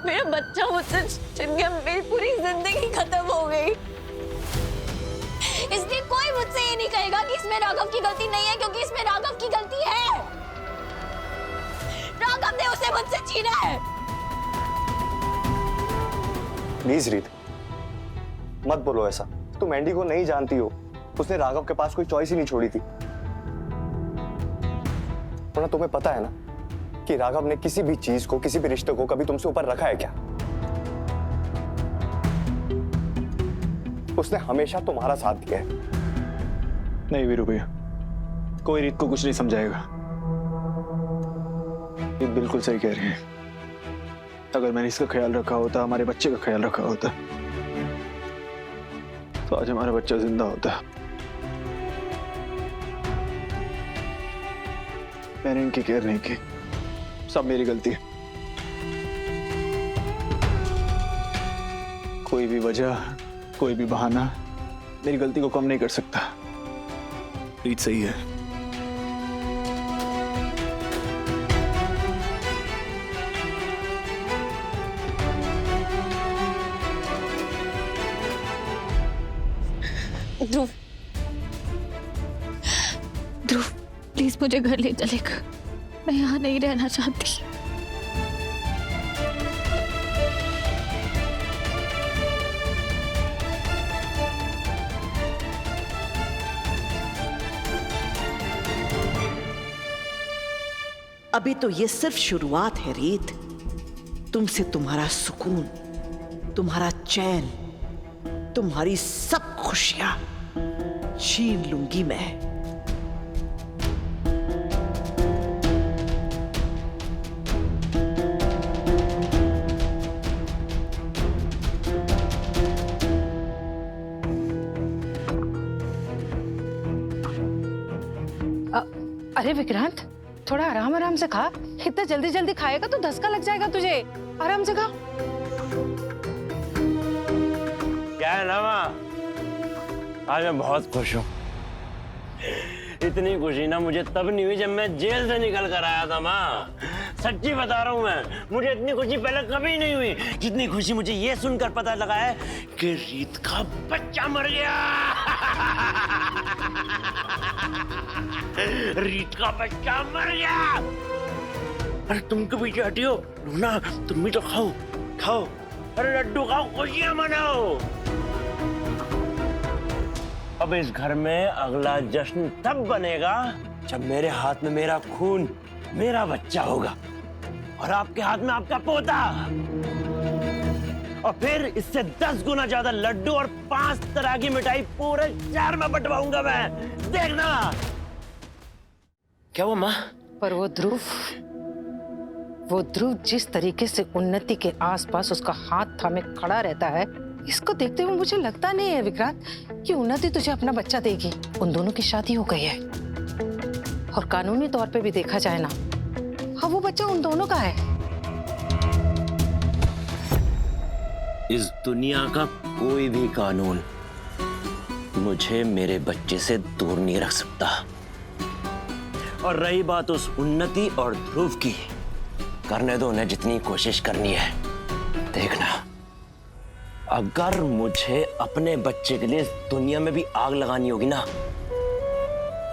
मेरा बच्चा मुझसे छिन गया, मेरी पूरी जिंदगी खत्म हो गई। इसलिए कोई मुझसे ये नहीं कहेगा कि इसमें राघव की गलती नहीं है, क्योंकि इसमें राघव की गलती है। राघव ने उसे मुझसे छीना है। प्लीज रीत, मत बोलो ऐसा। तुम एंडी को नहीं जानती हो। उसने राघव के पास कोई चॉइस ही नहीं छोड़ी थी। वरना तुम्हें पता है ना कि राघव ने किसी भी चीज को, किसी भी रिश्ते को कभी तुमसे ऊपर रखा है क्या? उसने हमेशा तुम्हारा साथ दिया है। नहीं वीरू भैया, कोई रीत को कुछ नहीं समझाएगा। ये बिल्कुल सही कह रही है। अगर मैंने इसका ख्याल रखा होता, हमारे बच्चे का ख्याल रखा होता, तो आज हमारा बच्चा जिंदा होता। मैंने इनकी केयर नहीं की, सब मेरी गलती है। कोई भी वजह, कोई भी बहाना मेरी गलती को कम नहीं कर सकता। रीत सही है। ध्रुव, ध्रुव प्लीज मुझे घर ले चलेगा। मैं यहाँ नहीं रहना चाहती। अभी तो ये सिर्फ शुरुआत है रीत। तुमसे तुम्हारा सुकून, तुम्हारा चैन, तुम्हारी सब खुशियां छीन लूंगी मैं। अरे विक्रांत, थोड़ा आराम आराम से खा। इतना जल्दी जल्दी खाएगा तो धक्का लग जाएगा तुझे। आराम से खा। क्या है ना माँ, आज मैं बहुत खुश हूँ। इतनी खुशी ना मुझे तब नहीं हुई जब मैं जेल से निकल कर आया था माँ। सच्ची बता रहा हूँ मैं, मुझे इतनी खुशी पहले कभी नहीं हुई जितनी खुशी मुझे ये सुनकर पता लगा है कि रीत का बच्चा मर गया। रीत का बच्चा मर गया। अरे तुम क्यों पीछे हटी हो? लूना तुम भी तो खाओ खाओ। अरे लड्डू खाओ, खुशियां मनाओ। अब इस घर में अगला जश्न तब बनेगा जब मेरे हाथ में मेरा खून, मेरा बच्चा होगा और आपके हाथ में आपका पोता। और फिर इससे 10 गुना ज्यादा लड्डू और 5 तरह की मिठाई पूरे शहर में बंटवाऊंगा मैं। देखना। क्या हुआ माँ? पर वो ध्रुव जिस तरीके से उन्नति के आसपास उसका हाथ थामे खड़ा रहता है, इसको देखते हुए मुझे लगता नहीं है विक्रांत कि उन्नति तुझे अपना बच्चा देगी। उन दोनों की शादी हो गई है और कानूनी तौर पे भी देखा जाए ना, हाँ वो बच्चा उन दोनों का है। इस दुनिया का कोई भी कानून मुझे मेरे बच्चे से दूर नहीं रख सकता। और रही बात उस उन्नति और ध्रुव की, करने दो उन्हें जितनी कोशिश करनी है। देखना, अगर मुझे अपने बच्चे के लिए इस दुनिया में भी आग लगानी होगी ना,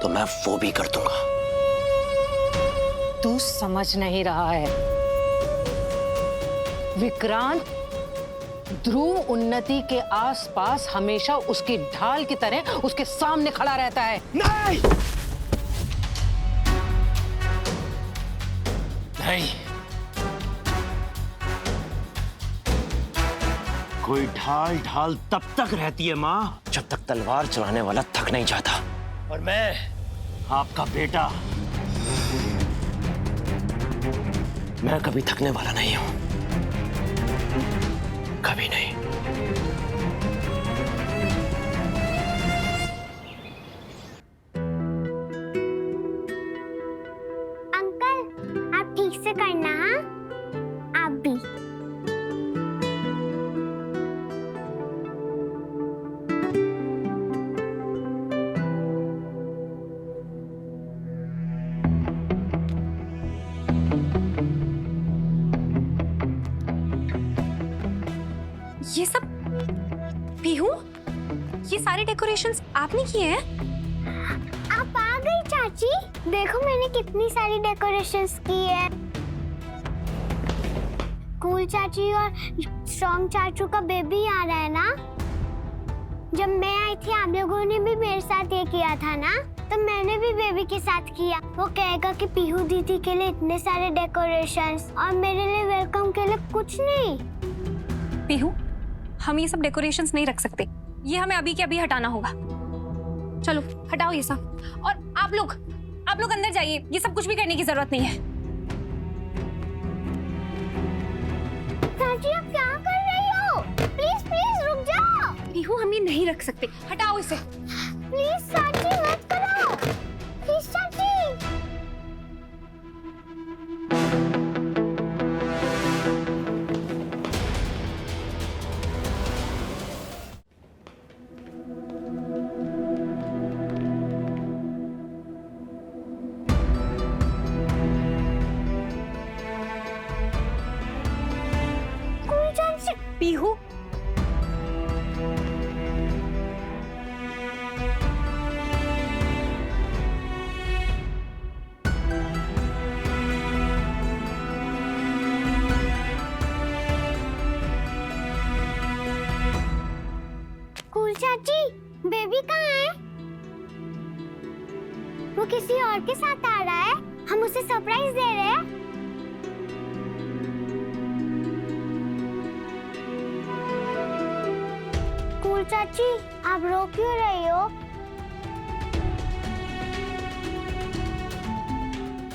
तो मैं वो भी कर दूंगा। तू समझ नहीं रहा है विक्रांत। ध्रुव उन्नति के आसपास हमेशा उसकी ढाल की तरह उसके सामने खड़ा रहता है। नहीं, नहीं, कोई ढाल ढाल तब तक रहती है माँ जब तक तलवार चलाने वाला थक नहीं जाता। और मैं आपका बेटा, मैं कभी थकने वाला नहीं हूं, कभी नहीं। अंकल आप ठीक से करना। हाँ आप भी। ये सब पीहू, ये सारे डेकोरेशंस आपने किए हैं? आप आ गई चाची। देखो मैंने कितनी सारी डेकोरेशंस की है। कूल चाची और स्ट्रॉन्ग चाचू का बेबी आ रहा है ना। जब मैं आई थी आप लोगों ने भी मेरे साथ ये किया था ना, तो मैंने भी बेबी के साथ किया। वो कहेगा कि पीहू दीदी के लिए इतने सारे डेकोरेशंस और मेरे लिए वेलकम के लिए कुछ नहीं। पीहू, हम ये सब डेकोरेशंस नहीं रख सकते, ये हमें अभी के अभी हटाना होगा। चलो हटाओ ये सब। और आप लोग अंदर जाइए, ये सब कुछ भी करने की जरूरत नहीं है। चाची आप क्या कर रही हो? प्लीज प्लीज रुक जाओ। पीहू, हम ये नहीं रख सकते, हटाओ इसे। प्लीज चाची मत करो। प्लीज चाची। कूल चाची। पीहू, कूल चाची, बेबी कहाँ है? वो किसी और के साथ आ रहा है। हम उसे सरप्राइज दे रहे हैं। कूल चाची, आप रो क्यों रही हो?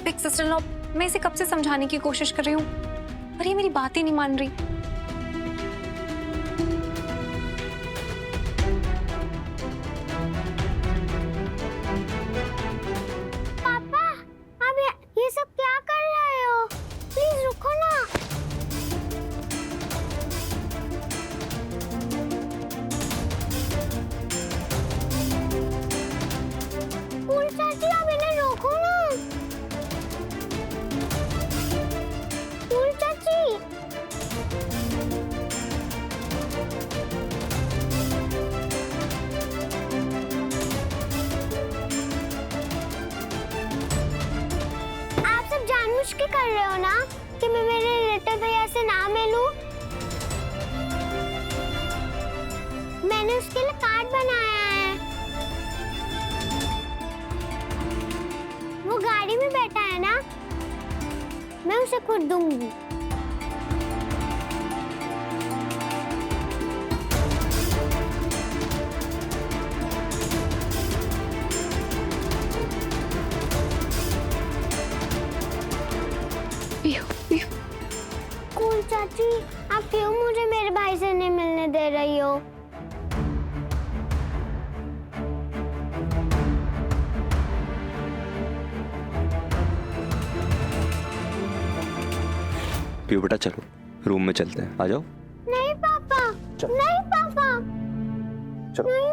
बिग सिस्टर इन लॉ, मैं इसे कब से समझाने की कोशिश कर रही हूँ, पर ये मेरी बात ही नहीं मान रही। पापा, आप ये सब क्या कर रहे हो? प्लीज रुको ना। कूल चाची, आप इन्हें रोको ना। कूल चाची। आप सब जानबूझ के कर रहे हो ना कि मैं मेरे रिलेटिव भैया से ना मिलूं? मैंने उसके लिए कार्ड बनाया है। वो गाड़ी में बैठा है ना, मैं उसे खुद दूंगी। पीहू, पीहू, कूल चाची, आप क्यों मुझे मेरे भाई से नहीं मिलने दे रही हो? पियो बेटा, चलो रूम में चलते हैं, आ जाओ। नहीं पापा। नहीं पापा। चलो। नहीं